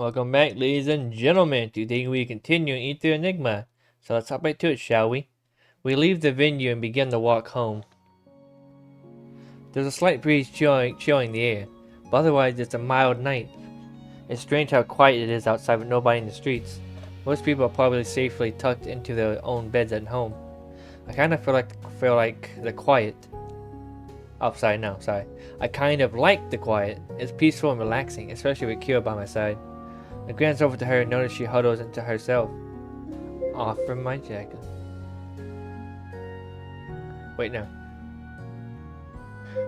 Welcome back, ladies and gentlemen. Today we continue in Ethereal Enigma. So let's hop right to it, shall we? We leave the venue and begin the walk home. There's a slight breeze chilling the air, but otherwise it's a mild night. It's strange how quiet it is outside with nobody in the streets. Most people are probably safely tucked into their own beds at home. I kind of feel like the quiet. Oh, sorry, no, sorry. I kind of like the quiet. It's peaceful and relaxing, especially with Kira by my side. I glance over to her and notice she huddles into herself. Offer my jacket. Wait, no.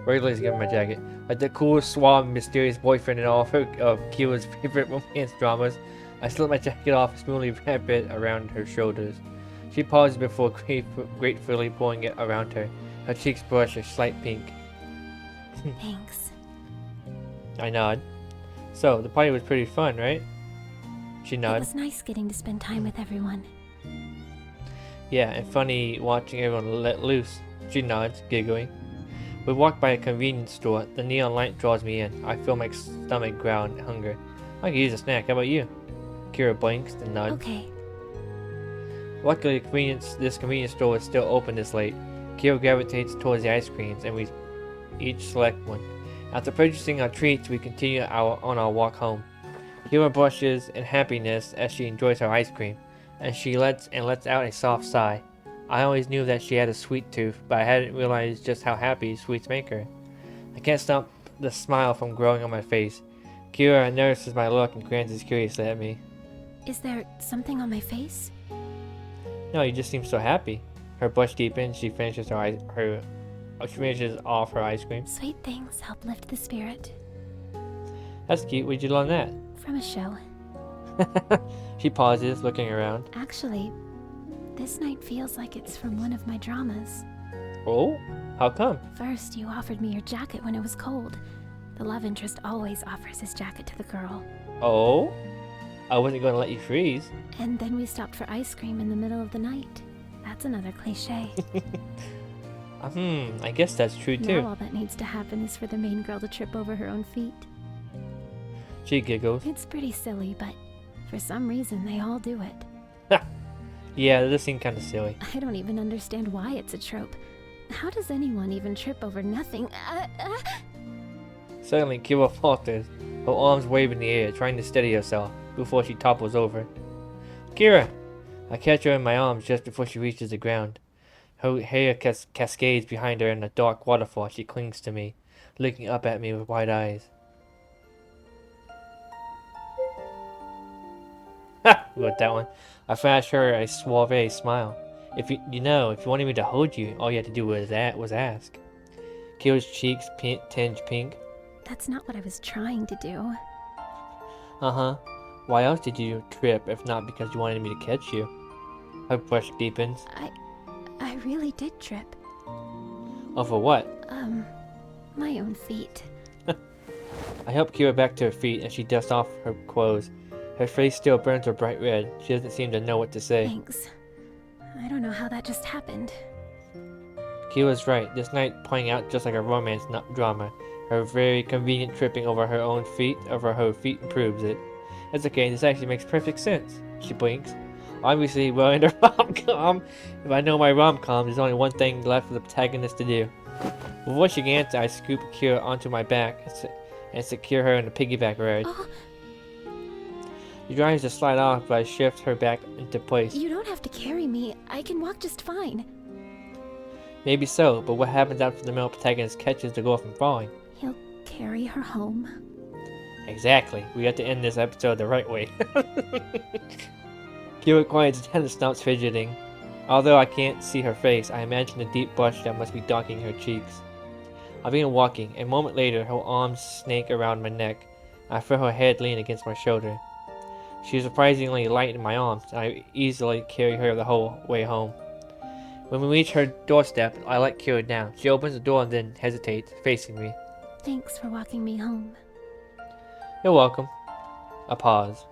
Regularly give my jacket. Like the cool, suave, mysterious boyfriend in all of Kira's favorite romance dramas, I slip my jacket off and smoothly wrap it around her shoulders. She pauses before gratefully pulling it around her. Her cheeks blush a slight pink. Thanks. I nod. So, the party was pretty fun, right? She It nods. was nice getting to spend time with everyone. Yeah, and funny watching everyone let loose. She nods, giggling. We walk by a convenience store. The neon light draws me in. I feel my stomach growl in hunger. I could use a snack. How about you? Kira blinks and nods. Okay. Luckily, this convenience store is still open this late. Kira gravitates towards the ice creams, and we each select one. After purchasing our treats, we continue on our walk home. Kira blushes in happiness as she enjoys her ice cream, and she lets out a soft sigh. I always knew that she had a sweet tooth, but I hadn't realized just how happy sweets make her. I can't stop the smile from growing on my face. Kira notices my look and glances curiously at me. Is there something on my face? No, you just seem so happy. Her blush deepens. She finishes she finishes off her ice cream. Sweet things help lift the spirit. That's cute. Where'd you learn that? From a show. She pauses, looking around. Actually, this night feels like it's from one of my dramas. Oh? How come? First, you offered me your jacket when it was cold. The love interest always offers his jacket to the girl. Oh? I wasn't going to let you freeze. And then we stopped for ice cream in the middle of the night. That's another cliche. I guess that's true too. Now all that needs to happen is for the main girl to trip over her own feet. She giggles. It's pretty silly, but for some reason they all do it. Yeah, this seemed kind of silly. I don't even understand why it's a trope. How does anyone even trip over nothing? Suddenly, Kira falters, her arms wave in the air, trying to steady herself before she topples over. Kira! I catch her in my arms just before she reaches the ground. Her hair cascades behind her in a dark waterfall. She clings to me, looking up at me with wide eyes. Ha! Wrote that one. I flashed her a suave smile. If you wanted me to hold you, all you had to do was ask. Kira's cheeks tinge pink. That's not what I was trying to do. Uh-huh. Why else did you trip if not because you wanted me to catch you? Her blush deepens. I really did trip. Over what? My own feet. I help Kira back to her feet and she dusts off her clothes. Her face still burns a bright red. She doesn't seem to know what to say. Thanks. I don't know how that just happened. Kira's right. This night playing out just like a romance drama. Her very convenient tripping over her feet proves it. It's okay, this actually makes perfect sense. She blinks. Obviously, well, in a rom-com, if I know my rom-com, there's only one thing left for the protagonist to do. Before she can answer, I scoop Kira onto my back and secure her in a piggyback ride. Oh, She tries to slide off, but I shift her back into place. you don't have to carry me. I can walk just fine. Maybe so, but what happens after the male protagonist catches the girl from falling? He'll carry her home. Exactly. We have to end this episode the right way. Kira quiets his head and stops fidgeting. Although I can't see her face, I imagine the deep blush that must be darkening her cheeks. I begin walking. A moment later, her arms snake around my neck. I feel her head lean against my shoulder. She is surprisingly light in my arms, and I easily carry her the whole way home. When we reach her doorstep, I let Kira down. She opens the door and then hesitates, facing me. Thanks for walking me home. You're welcome. I pause.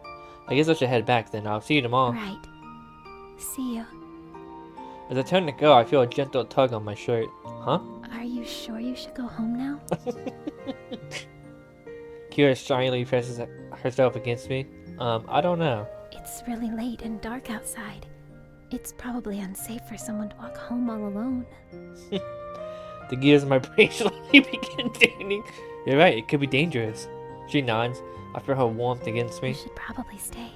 I guess I should head back then. I'll see you tomorrow. Right. See you. As I turn to go, I feel a gentle tug on my shirt. Huh? Are you sure you should go home now? Kira shyly presses herself against me. I don't know. It's really late and dark outside. It's probably unsafe for someone to walk home all alone. The gears in my brain slowly begin turning. You're right, it could be dangerous. She nods. I feel her warmth against You me. should probably stay.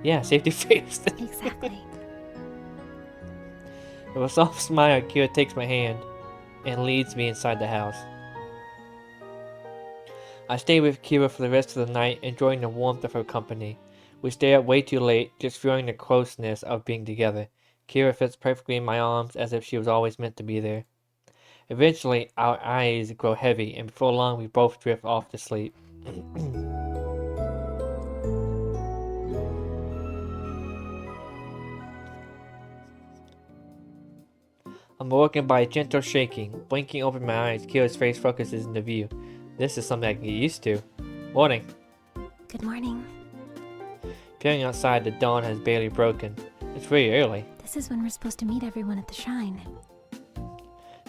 Yeah, safety first. Exactly. With a soft smile, Kira takes my hand and leads me inside the house. I stay with Kira for the rest of the night, enjoying the warmth of her company. We stay up way too late, just feeling the closeness of being together. Kira fits perfectly in my arms as if she was always meant to be there. Eventually, our eyes grow heavy, and before long, we both drift off to sleep. I'm awoken by a gentle shaking. Blinking open my eyes, Kira's face focuses into view. This is something I can get used to. Morning. Good morning. Peering outside, the dawn has barely broken. It's very early. This is when we're supposed to meet everyone at the shrine.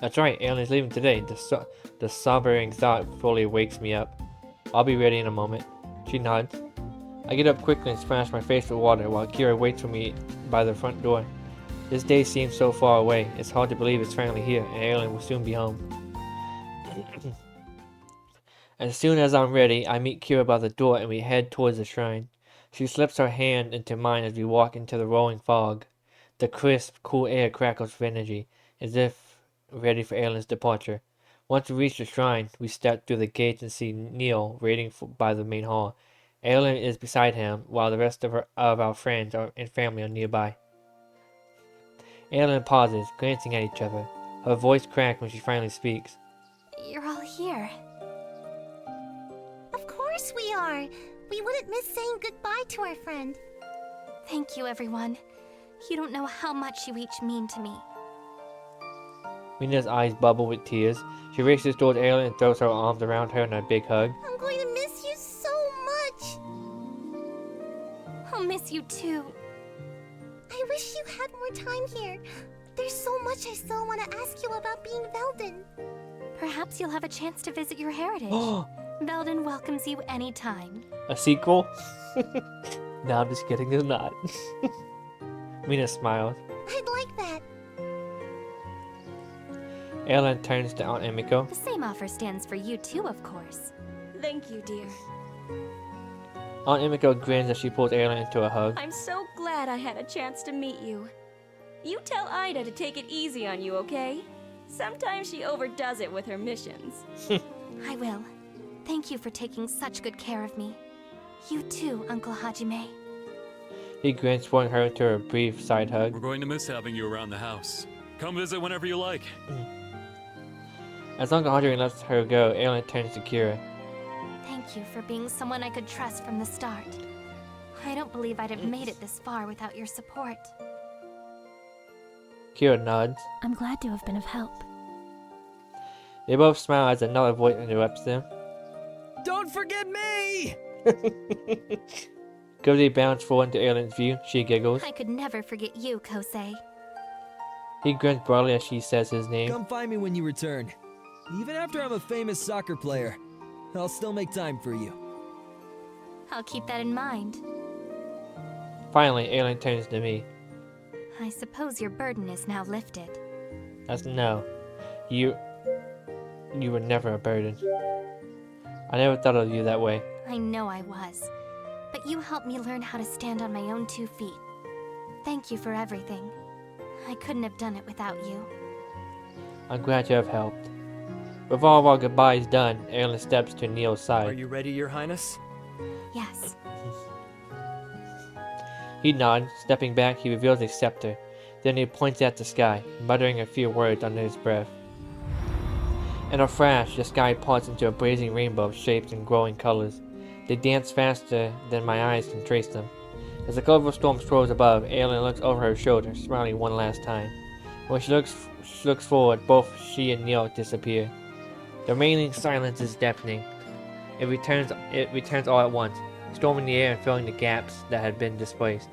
That's right, Alan is leaving today. The sobering thought fully wakes me up. I'll be ready in a moment. She nods. I get up quickly and splash my face with water while Kira waits for me by the front door. This day seems so far away. It's hard to believe it's finally here, and Alan will soon be home. As soon as I'm ready, I meet Kira by the door and we head towards the shrine. She slips her hand into mine as we walk into the rolling fog. The crisp, cool air crackles with energy, as if ready for Alan's departure. Once we reach the shrine, we step through the gates and see Neil waiting by the main hall. Alan is beside him, while the rest of our friends and family are nearby. Alan pauses, glancing at each other. Her voice cracks when she finally speaks. You're all here. Of course we are. We wouldn't miss saying goodbye to our friend. Thank you, everyone. You don't know how much you each mean to me. Mina's eyes bubble with tears. She races towards Alan and throws her arms around her in a big hug. I'm going to miss you so much. I'll miss you too. I wish you had more time here. There's so much I still want to ask you about being Veldin. Perhaps you'll have a chance to visit your heritage. Veldin welcomes you anytime. A sequel? No, I'm just kidding. It's not. Mina smiles. I'd like that. Alan turns to Aunt Emiko. The same offer stands for you too, of course. Thank you, dear. Aunt Emiko grins as she pulls Alan into a hug. I'm so glad I had a chance to meet you. You tell Ida to take it easy on you, okay? Sometimes she overdoes it with her missions. I will. Thank you for taking such good care of me. You too, Uncle Hajime. He grins, pulling her into a brief side hug. We're going to miss having you around the house. Come visit whenever you like. As Uncle Hajime lets her go, Alan turns to Kira. Thank you for being someone I could trust from the start. I don't believe I'd have made it this far without your support. Kira nods. I'm glad to have been of help. They both smile as another voice interrupts them. Don't forget me! Ghosty bounds forward into Alan's view. She giggles. I could never forget you, Kosei. He grins broadly as she says his name. Come find me when you return. Even after I'm a famous soccer player, I'll still make time for you. I'll keep that in mind. Finally, Alan turns to me. I suppose your burden is now lifted. That's no. You were never a burden. I never thought of you that way. I know I was, but you helped me learn how to stand on my own 2 feet. Thank you for everything. I couldn't have done it without you. I'm glad you have helped. With all of our goodbyes done, Alan steps to Neil's side. Are you ready, Your Highness? Yes. He nods. Stepping back, he reveals a scepter. Then he points at the sky, muttering a few words under his breath. In a flash, the sky parts into a blazing rainbow of shapes and glowing colors. They dance faster than my eyes can trace them. As the colorful storm swirls above, Ailyn looks over her shoulder, smiling one last time. When she looks forward, both she and Neil disappear. The remaining silence is deafening. It returns all at once, storming the air and filling the gaps that had been displaced.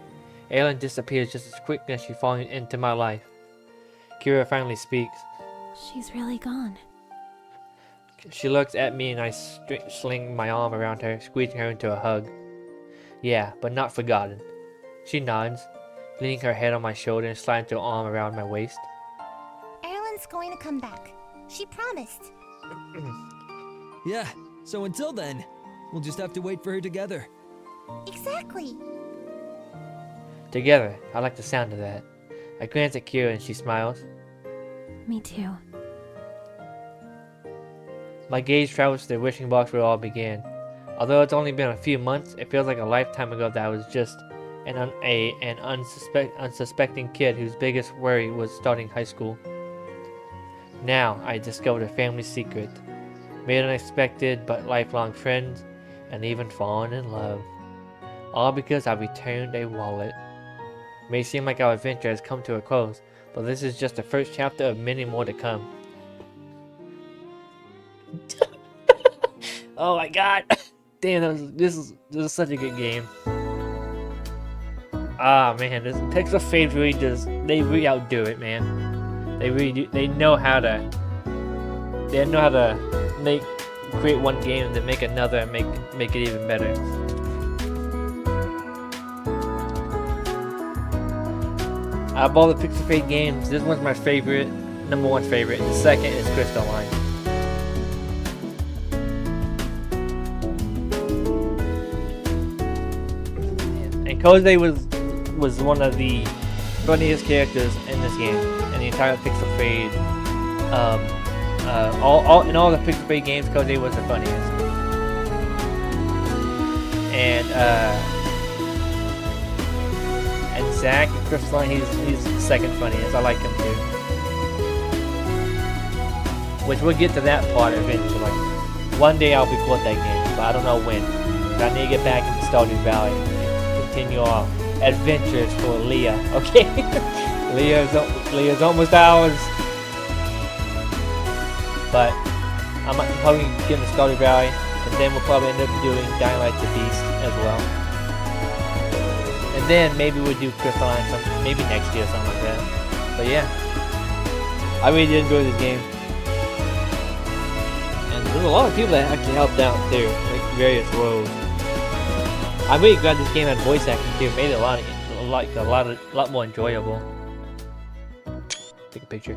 Ailyn disappears just as quickly as she falls into my life. Kira finally speaks. She's really gone. She looks at me and I sling my arm around her, squeezing her into a hug. Yeah, but not forgotten. She nods, leaning her head on my shoulder and sliding her arm around my waist. Erlen's going to come back. She promised. Yeah, so until then, we'll just have to wait for her together. Exactly. Together, I like the sound of that. I glance at Kira and she smiles. Me too. My gaze travels to the wishing box where it all began. Although it's only been a few months, it feels like a lifetime ago that I was just an unsuspecting kid whose biggest worry was starting high school. Now I discovered a family secret, made unexpected but lifelong friends, and even fallen in love. All because I returned a wallet. It may seem like our adventure has come to a close, but this is just the first chapter of many more to come. Oh my god! Damn, this is such a good game. Ah man, this Pixel Fades really they really outdo it, man. They really do, they know how to create one game and then make another and make it even better. Out of all the Pixel Fade games, this one's my favorite, #1 favorite. The second is Crystalline. And Kose was one of the funniest characters in this game, in the entire Pixel Fade. In all the Pixel Fade games, Kose was the funniest. And Zack and Crystalline, he's the second funniest. I like him too. Which we'll get to that part eventually. One day I'll record that game, but I don't know when. But I need to get back into Stardew Valley and continue our adventures for Leah. Okay, Leah's almost ours. But I'm probably getting to Stardew Valley, and then we'll probably end up doing Dying Light the Beast as well. And then maybe we'll do Crystalline maybe next year or something like that. But yeah, I really did enjoy this game. And there's a lot of people that actually helped out too, like various roles. I'm really glad this game had voice acting too. It made it a lot more enjoyable. Take a picture.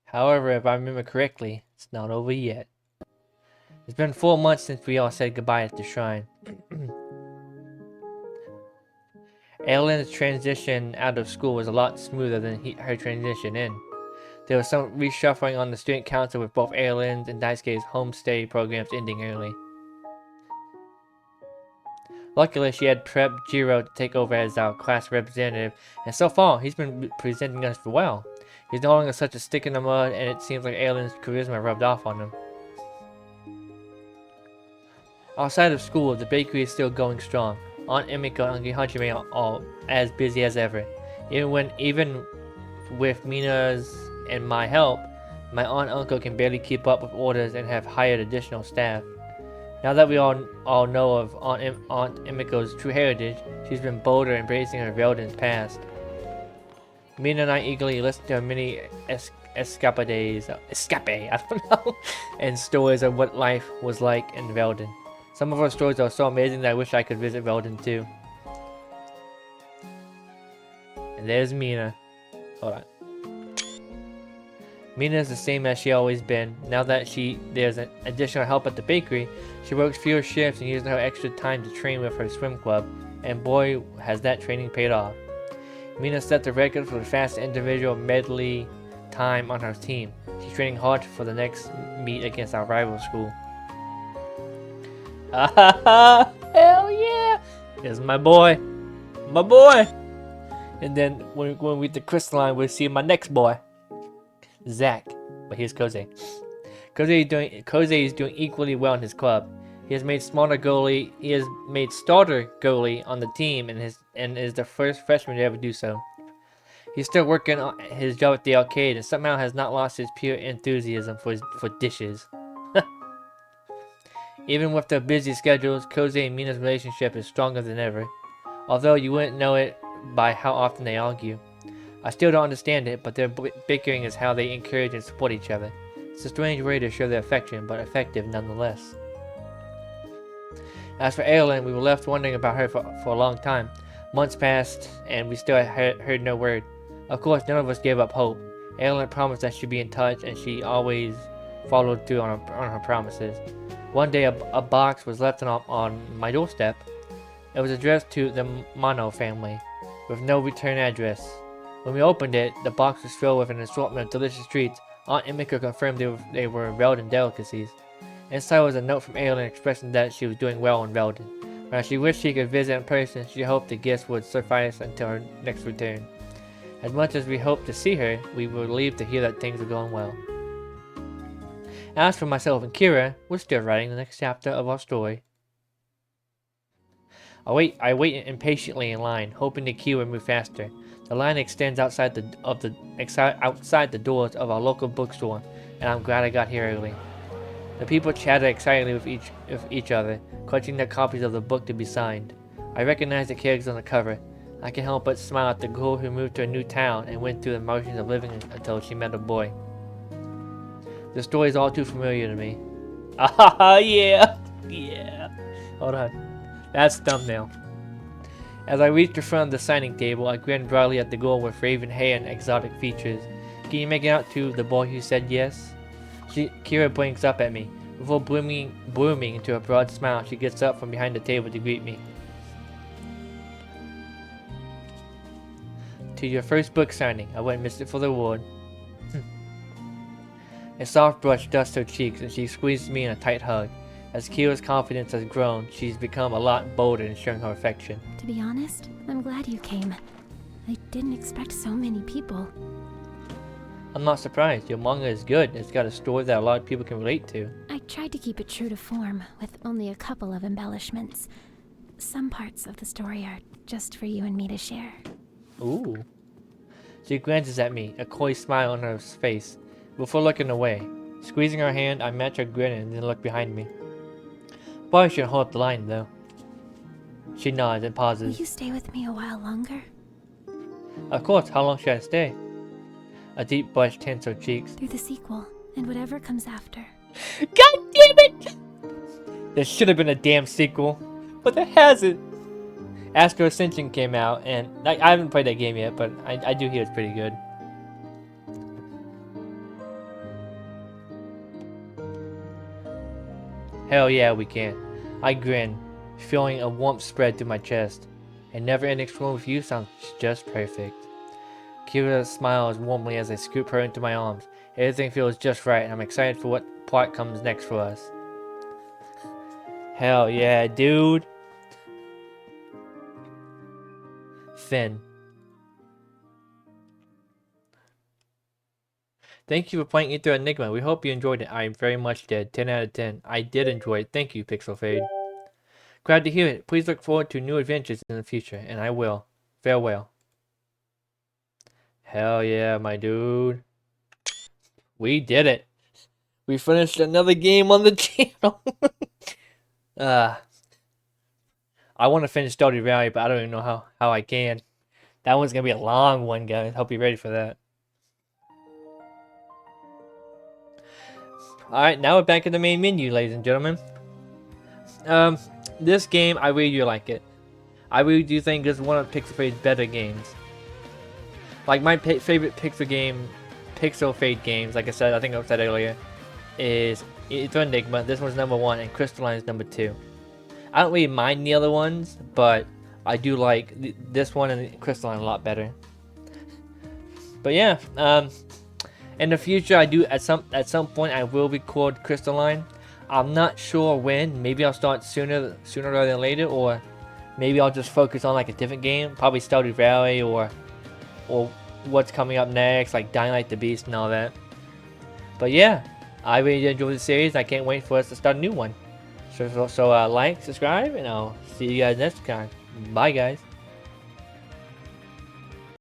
However, if I remember correctly, it's not over yet. It's been 4 months since we all said goodbye at the shrine. Aylin's transition out of school was a lot smoother than her transition in. There was some reshuffling on the student council with both Aylin's and Daisuke's homestay programs ending early. Luckily, she had prepped Jiro to take over as our class representative, and so far, he's been presenting us well. He's no longer such a stick in the mud, and it seems like Aylin's charisma rubbed off on him. Outside of school, the bakery is still going strong. Aunt Emiko and Uncle Hajime are all as busy as ever. Even with Mina's and my help, my aunt and uncle can barely keep up with orders and have hired additional staff. Now that we all know of Aunt Emiko's true heritage, she's been bolder, embracing her Velden's past. Mina and I eagerly listen to her many escape, I don't know, and stories of what life was like in Velden. Some of her stories are so amazing that I wish I could visit Velden too. And there's Mina. Hold on. Mina is the same as she always been. Now that there's an additional help at the bakery, she works fewer shifts and uses her extra time to train with her swim club, and boy has that training paid off. Mina set the record for the fastest individual medley time on her team. She's training hard for the next meet against our rival school. Hell yeah! There's my boy! My boy! And then when we hit the Crystalline, we'll see my next boy. Zack. But here's Kose. Kose is doing equally well in his club. He has made starter goalie on the team and is the first freshman to ever do so. He's still working on his job at the arcade and somehow has not lost his pure enthusiasm for dishes. Even with their busy schedules, Kose and Mina's relationship is stronger than ever, although you wouldn't know it by how often they argue. I still don't understand it, but their bickering is how they encourage and support each other. It's a strange way to show their affection, but effective nonetheless. As for Aylin, we were left wondering about her for a long time. Months passed, and we still heard no word. Of course, none of us gave up hope. Aylin promised that she'd be in touch, and she always followed through on her promises. One day, a box was left on my doorstep. It was addressed to the Mono family, with no return address. When we opened it, the box was filled with an assortment of delicious treats. Aunt Emika confirmed they were Veldon delicacies. Inside was a note from Aylin expressing that she was doing well in Veldon. While she wished she could visit in person, she hoped the gifts would suffice until her next return. As much as we hoped to see her, we were relieved to hear that things were going well. As for myself and Kira, we're still writing the next chapter of our story. I wait impatiently in line, hoping the queue would move faster. The line extends outside the doors of our local bookstore, and I'm glad I got here early. The people chatter excitedly with each other, clutching their copies of the book to be signed. I recognize the characters on the cover. I can help but smile at the girl who moved to a new town and went through the motions of living until she met a boy. The story is all too familiar to me. Ah, yeah! Yeah! Hold on. That's thumbnail. As I reached the front of the signing table, I grinned broadly at the girl with raven hair and exotic features. Can you make it out to the boy who said yes? Kira blinks up at me. Before blooming into a broad smile, she gets up from behind the table to greet me. To your first book signing, I wouldn't miss it for the award. A soft brush dusts her cheeks and she squeezes me in a tight hug. As Kira's confidence has grown, she's become a lot bolder in showing her affection. To be honest, I'm glad you came. I didn't expect so many people. I'm not surprised. Your manga is good. It's got a story that a lot of people can relate to. I tried to keep it true to form, with only a couple of embellishments. Some parts of the story are just for you and me to share. Ooh. She glances at me, a coy smile on her face, before looking away. Squeezing her hand, I match her grin and then look behind me. Probably should hold up the line, though. She nods and pauses. Will you stay with me a while longer? Of course, how long should I stay? A deep blush tints her cheeks. Through the sequel, and whatever comes after. God damn it! There should have been a damn sequel, but there hasn't. Astro Ascension came out, and I haven't played that game yet, but I do hear it's pretty good. Hell yeah, we can. I grin, feeling a warmth spread through my chest. A never-ending exploring with you sounds just perfect. Kira smiles warmly as I scoop her into my arms. Everything feels just right, and I'm excited for what plot comes next for us. Hell yeah, dude. Finn. Thank you for playing Ethereal Enigma. We hope you enjoyed it. I very much did. 10 out of 10. I did enjoy it. Thank you, Pixel Fade. Glad to hear it. Please look forward to new adventures in the future, and I will. Farewell. Hell yeah, my dude. We did it. We finished another game on the channel. I want to finish Stardew Valley, but I don't even know how I can. That one's going to be a long one, guys. Hope you're ready for that. Alright, now we're back in the main menu, ladies and gentlemen. This game, I really do like it. I really do think this is one of Pixel Fade's better games. Like, my favorite Pixel Fade games, like I said, I think I said earlier, is Ethereal Enigma. This one's number 1, and Crystalline is number 2. I don't really mind the other ones, but I do like this one and Crystalline a lot better. But yeah, in the future, I do at some point I will record Crystalline. I'm not sure when. Maybe I'll start sooner rather than later, or maybe I'll just focus on like a different game, probably Stardew Valley or what's coming up next, like Dying Light the Beast and all that. But yeah, I really enjoyed the series. I can't wait for us to start a new one. So like, subscribe, and I'll see you guys next time. Bye, guys.